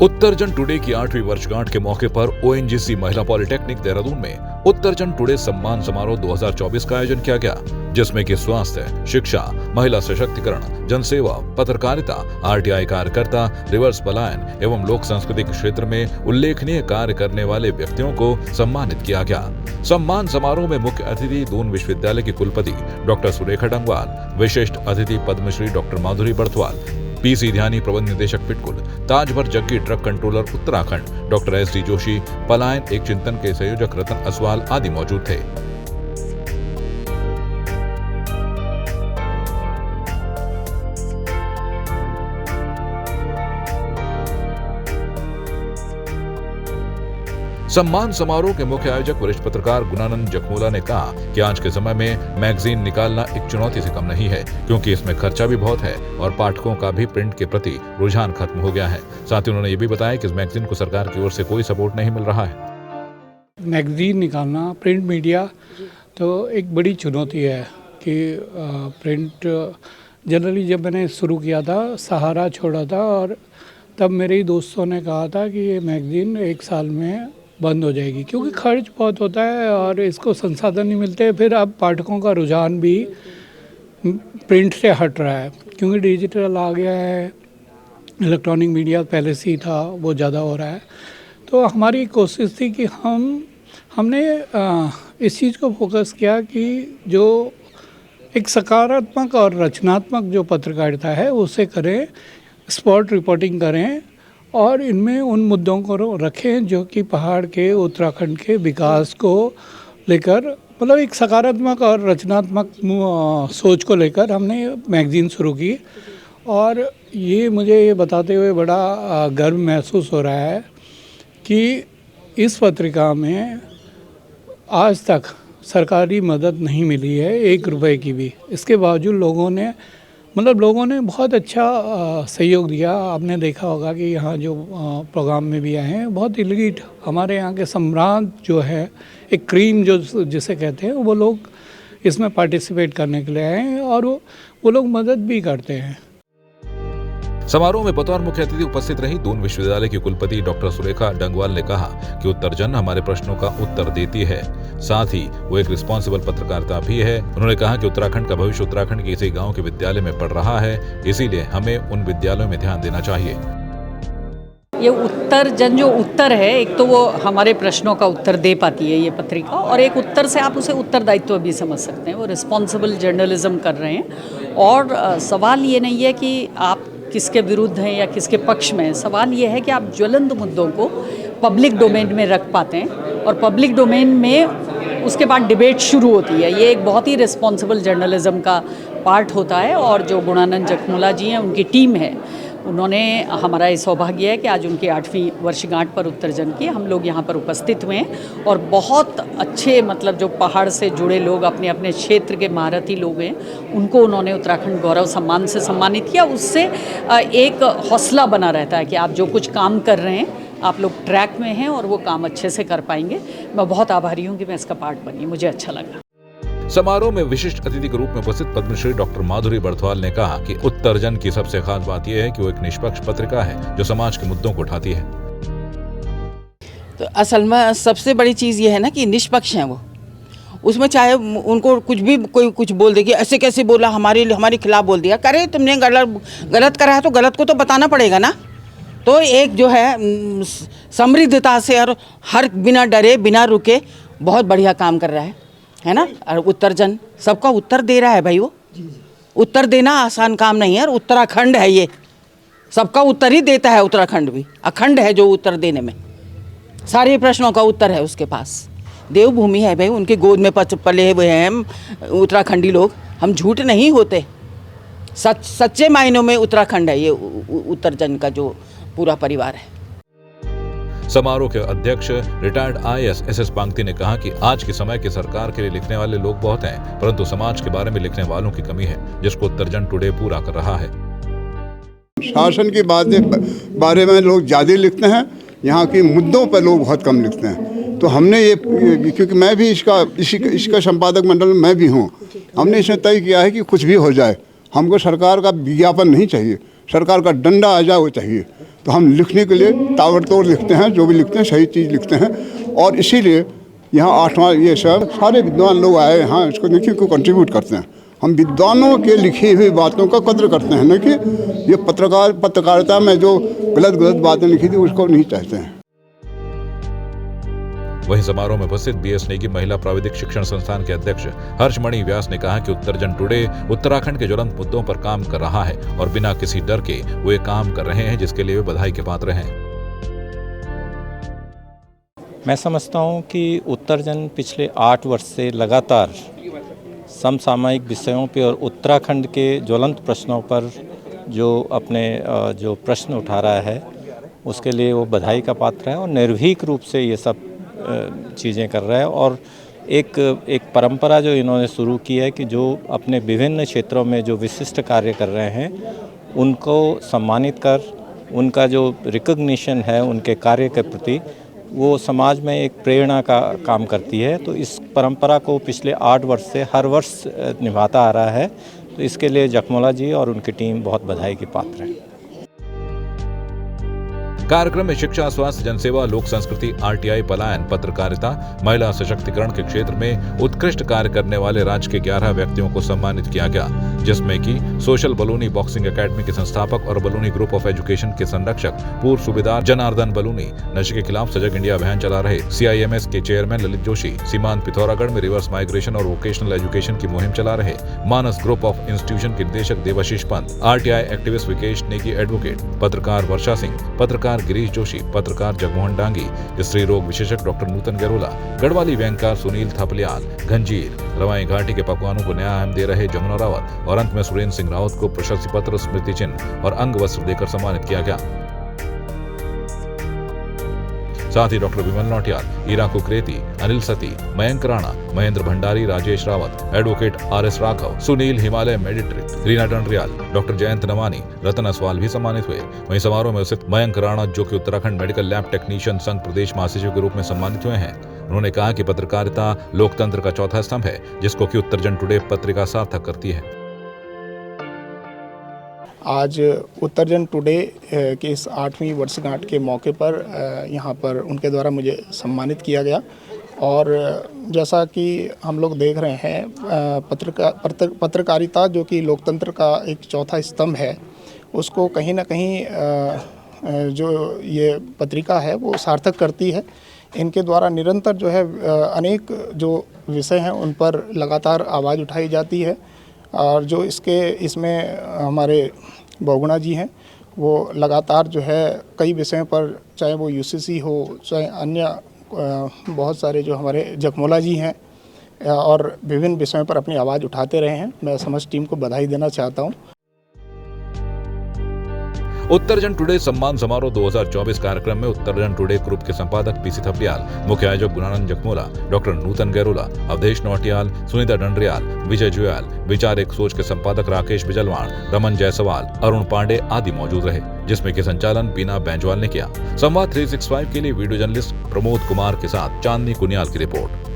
उत्तरजन today की 8वीं वर्षगांठ के मौके पर ओएनजीसी महिला पॉलिटेक्निक देहरादून में उत्तरजन टुडे सम्मान समारोह 2024 का आयोजन किया गया, जिसमें कि स्वास्थ्य, शिक्षा, महिला सशक्तिकरण, जनसेवा, पत्रकारिता, आरटीआई कार्यकर्ता, रिवर्स पलायन एवं लोक संस्कृति के क्षेत्र में उल्लेखनीय कार्य करने वाले व्यक्तियों को सम्मानित किया गया। सम्मान समारोह में मुख्य अतिथि दून विश्वविद्यालय की कुलपति डॉक्टर सुरेखा डंगवाल, विशिष्ट अतिथि पद्मश्री डॉक्टर माधुरी बर्थवाल, पीसी ध्यानी प्रबंध निदेशक Pitkul, Tajbhar Jaggi truck controller Uttarakhand doctor S D Joshi, पलायन एक चिंतन के संयोजक रतन असवाल आदि मौजूद थे। सम्मान समारोह के मुख्य आयोजक वरिष्ठ पत्रकार गुणानंद जखमोला ने कहा कि आज के समय में मैगजीन निकालना एक चुनौती से कम नहीं है, क्योंकि इसमें खर्चा भी बहुत है और पाठकों का भी प्रिंट के प्रति रुझान खत्म हो गया है। साथ ही उन्होंने ये भी बताया कि इस मैगजीन को सरकार की ओर से कोई सपोर्ट नहीं मिल रहा है। मैगजीन निकालना, प्रिंट मीडिया तो एक बड़ी चुनौती है कि प्रिंट जनरली जब मैंने शुरू किया था, सहारा छोड़ा था और तब मेरे ही दोस्तों ने कहा था कि ये मैगजीन 1 साल में बंद हो जाएगी, क्योंकि खर्च बहुत होता है और इसको संसाधन नहीं मिलते। फिर अब पाठकों का रुझान भी प्रिंट से हट रहा है, क्योंकि डिजिटल आ गया है, इलेक्ट्रॉनिक मीडिया पहले से ही था, वो ज़्यादा हो रहा है। तो हमारी कोशिश थी कि हमने इस चीज़ को फोकस किया कि जो एक सकारात्मक और रचनात्मक जो पत्रकारिता है उसे करें, स्पॉट रिपोर्टिंग करें और इनमें उन मुद्दों को रखें जो कि पहाड़ के, उत्तराखंड के विकास को लेकर, मतलब एक सकारात्मक और रचनात्मक सोच को लेकर हमने मैगज़ीन शुरू की। और ये मुझे ये बताते हुए बड़ा गर्व महसूस हो रहा है कि इस पत्रिका में आज तक सरकारी मदद नहीं मिली है, 1 रुपए की भी। इसके बावजूद लोगों ने बहुत अच्छा सहयोग दिया। आपने देखा होगा कि यहाँ जो प्रोग्राम में भी आए हैं, बहुत इलीट हमारे यहाँ के सम्राट जो है, एक क्रीम जो जिसे कहते हैं, वो लोग इसमें पार्टिसिपेट करने के लिए आए हैं और वो लोग मदद भी करते हैं। समारोह में बतौर मुख्य अतिथि उपस्थित रही दून विश्वविद्यालय की कुलपति डॉक्टर सुरेखा डंगवाल ने कहा कि उत्तरजन हमारे प्रश्नों का उत्तर देती है, साथ ही वो एक रिस्पॉन्सिबल पत्रकारिता भी है। उन्होंने कहा कि उत्तराखंड का भविष्य उत्तराखंड के इसी गांव के विद्यालय में पढ़ रहा है, इसीलिए हमें उन विद्यालयों में ध्यान देना चाहिए। ये उत्तरजन जो उत्तर है, एक तो वो हमारे प्रश्नों का उत्तर दे पाती है ये पत्रिका, और एक उत्तर से आप उसे उत्तरदायित्व भी समझ सकते हैं। वो रिस्पॉन्सिबल जर्नलिज्म कर रहे हैं और सवाल ये नहीं है कि आप किसके विरुद्ध हैं या किसके पक्ष में हैं। सवाल ये है कि आप ज्वलंत मुद्दों को पब्लिक डोमेन में रख पाते हैं और पब्लिक डोमेन में उसके बाद डिबेट शुरू होती है। ये एक बहुत ही रिस्पॉन्सिबल जर्नलिज्म का पार्ट होता है और जो गुणानंद जखमोला जी हैं, उनकी टीम है, उन्होंने, हमारा ये सौभाग्य है कि आज उनकी 8वीं वर्षगांठ पर उत्तरजन की हम लोग यहाँ पर उपस्थित हुए हैं और बहुत अच्छे, मतलब जो पहाड़ से जुड़े लोग, अपने अपने क्षेत्र के महारथी लोग हैं, उनको उन्होंने उत्तराखंड गौरव सम्मान से सम्मानित किया। उससे एक हौसला बना रहता है कि आप जो कुछ काम कर रहे हैं, आप लोग ट्रैक में हैं और वो काम अच्छे से कर पाएंगे। मैं बहुत आभारी हूँ कि मैं इसका पार्ट बनी, मुझे अच्छा लगा। समारोह में विशिष्ट अतिथि के रूप में उपस्थित पद्मश्री डॉक्टर माधुरी बर्थवाल ने कहा कि उत्तरजन की सबसे खास बात यह है कि वो एक निष्पक्ष पत्रिका है जो समाज के मुद्दों को उठाती है। तो असल में सबसे बड़ी चीज़ ये है ना कि निष्पक्ष हैं वो। उसमें चाहे उनको कुछ भी कोई कुछ बोल दे कि ऐसे कैसे बोला, हमारे खिलाफ बोल दिया, करे तुमने गलत करा है तो गलत को तो बताना पड़ेगा ना। तो एक जो है समृद्धता से और हर बिना डरे बिना रुके बहुत बढ़िया काम कर रहा है ना। और उत्तरजन सबका उत्तर दे रहा है भाई। वो उत्तर देना आसान काम नहीं है और उत्तराखंड है, ये सबका उत्तर ही देता है। उत्तराखंड भी अखंड है जो उत्तर देने में, सारे प्रश्नों का उत्तर है उसके पास। देवभूमि है भाई, उनके गोद में पले हुए हैं हम उत्तराखंडी लोग। हम झूठ नहीं होते, सच्चे मायनों में उत्तराखंड है ये उत्तरजन का जो पूरा परिवार है। समारोह के अध्यक्ष रिटायर्ड IAS SS पांगती ने कहा कि आज के समय के सरकार के लिए लिखने वाले लोग बहुत हैं, परंतु समाज के बारे में लिखने वालों की कमी है, जिसको उत्तरजन टुडे पूरा कर रहा है। शासन की बारे में लोग ज़्यादा लिखते हैं, यहाँ के मुद्दों पर लोग बहुत कम लिखते हैं। तो हमने ये, क्योंकि मैं भी इसका संपादक मंडल में मैं भी हूँ, हमने इसमें तय किया है कि कुछ भी हो जाए, हमको सरकार का विज्ञापन नहीं चाहिए, सरकार का डंडा आ जाए वो चाहिए। तो हम लिखने के लिए ताबड़तोड़ लिखते हैं, जो भी लिखते हैं सही चीज़ लिखते हैं। और इसीलिए यहाँ 8वां ये सब सारे विद्वान लोग आए यहाँ इसको देखिए को कंट्रीब्यूट करते हैं। हम विद्वानों के लिखी हुई बातों का कद्र करते हैं, न कि ये पत्रकारिता में जो गलत बातें लिखी थी उसको नहीं चाहते हैं। वहीं समारोह में उपस्थित बीएस नेगी महिला प्राविधिक शिक्षण संस्थान के अध्यक्ष हर्षमणि व्यास ने कहा कि उत्तरजन टुडे उत्तराखंड के ज्वलंत मुद्दों पर काम कर रहा है और बिना किसी डर के वो ये काम कर रहे हैं, जिसके लिए वे बधाई के पात्र हैं। मैं समझता हूँ कि उत्तरजन पिछले 8 वर्ष से लगातार समसामयिक विषयों पर और उत्तराखंड के ज्वलंत प्रश्नों पर जो अपने जो प्रश्न उठा रहा है उसके लिए वो बधाई का पात्र है और निर्भीक रूप से ये सब चीज़ें कर रहा है। और एक परंपरा जो इन्होंने शुरू की है कि जो अपने विभिन्न क्षेत्रों में जो विशिष्ट कार्य कर रहे हैं उनको सम्मानित कर उनका जो रिकॉग्निशन है उनके कार्य के प्रति वो समाज में एक प्रेरणा का काम करती है। तो इस परंपरा को पिछले 8 वर्ष से हर वर्ष निभाता आ रहा है। तो इसके लिए जखमोला जी और उनकी टीम बहुत बधाई की पात्र है। कार्यक्रम में शिक्षा, स्वास्थ्य, जनसेवा, लोक संस्कृति, आरटीआई, पलायन, पत्रकारिता, महिला सशक्तिकरण के क्षेत्र में उत्कृष्ट कार्य करने वाले राज्य के 11 व्यक्तियों को सम्मानित किया गया, जिसमें कि सोशल बलूनी बॉक्सिंग एकेडमी के संस्थापक और बलूनी ग्रुप ऑफ एजुकेशन के संरक्षक पूर्व सूबेदार जनार्दन बलूनी, नशे के खिलाफ सजग इंडिया अभियान चला रहे CIMS के चेयरमैन ललित जोशी, सीमांत पिथौरागढ़ में रिवर्स माइग्रेशन और वोकेशनल एजुकेशन की मुहिम चला रहे मानस ग्रुप ऑफ इंस्टीट्यूशन के निदेशक Devashish Pant, RTI activist Vikesh Negi advocate, पत्रकार वर्षा सिंह, पत्रकार गिरीश जोशी, पत्रकार जगमोहन डांगी, स्त्री रोग विशेषज्ञ डॉक्टर नूतन गैरोला, गढ़वाली बैंकर सुनील थपलियाल, घंजीर, रवाई घाटी के पकवानों को नया आयाम दे रहे जमुना रावत और अंत में सुरेंद्र सिंह रावत को प्रशस्ति पत्र, स्मृति चिन्ह और अंग वस्त्र देकर सम्मानित किया गया। साथ ही doctor Vimal Nautiyal, Ira Kukreti, Anil Sati, Mayank Rana, Mahendra Bhandari, Rajesh Rawat, advocate RS Raghav, Sunil Himalaya मेडिट्रिक, रीना डंडरियाल, डॉक्टर जयंत नवानी, रतन असवाल भी सम्मानित हुए। वहीं समारोह में उपस्थित मयंक राणा, जो कि उत्तराखंड मेडिकल लैब टेक्नीशियन संघ प्रदेश महासचिव के रूप में सम्मानित हुए हैं, उन्होंने कहा कि पत्रकारिता लोकतंत्र का चौथा स्तंभ है, जिसको कि उत्तरजन टुडे पत्रिका सार्थक करती है। आज उत्तरजन टुडे के इस 8वीं वर्षगांठ के मौके पर यहाँ पर उनके द्वारा मुझे सम्मानित किया गया। और जैसा कि हम लोग देख रहे हैं, पत्रकारिता जो कि लोकतंत्र का एक चौथा स्तंभ है, उसको कहीं ना कहीं जो ये पत्रिका है वो सार्थक करती है। इनके द्वारा निरंतर जो है अनेक जो विषय हैं उन पर लगातार आवाज़ उठाई जाती है। और जो इसमें हमारे बहुगुणा जी हैं, वो लगातार जो है कई विषयों पर, चाहे वो UCC हो, चाहे अन्य बहुत सारे जो हमारे जखमोला जी हैं, और विभिन्न विषयों पर अपनी आवाज़ उठाते रहे हैं। मैं समस्त टीम को बधाई देना चाहता हूँ। उत्तरजन टुडे सम्मान समारोह 2024 कार्यक्रम में उत्तरजन टुडे ग्रुप के संपादक PC थपलियाल, मुख्य आयोजक गुणानंद जखमोला, डॉक्टर नूतन गैरोला, अवधेश नौटियाल, सुनीता डंडरियाल, विजय जुयाल, विचार एक सोच के संपादक राकेश बिजलवाण, रमन जायसवाल, अरुण पांडे आदि मौजूद रहे, जिसमें कि संचालन बीना बैंजवाल ने किया। संवाद 365 के लिए वीडियो जर्नलिस्ट प्रमोद कुमार के साथ चांदनी कुनियाल की रिपोर्ट।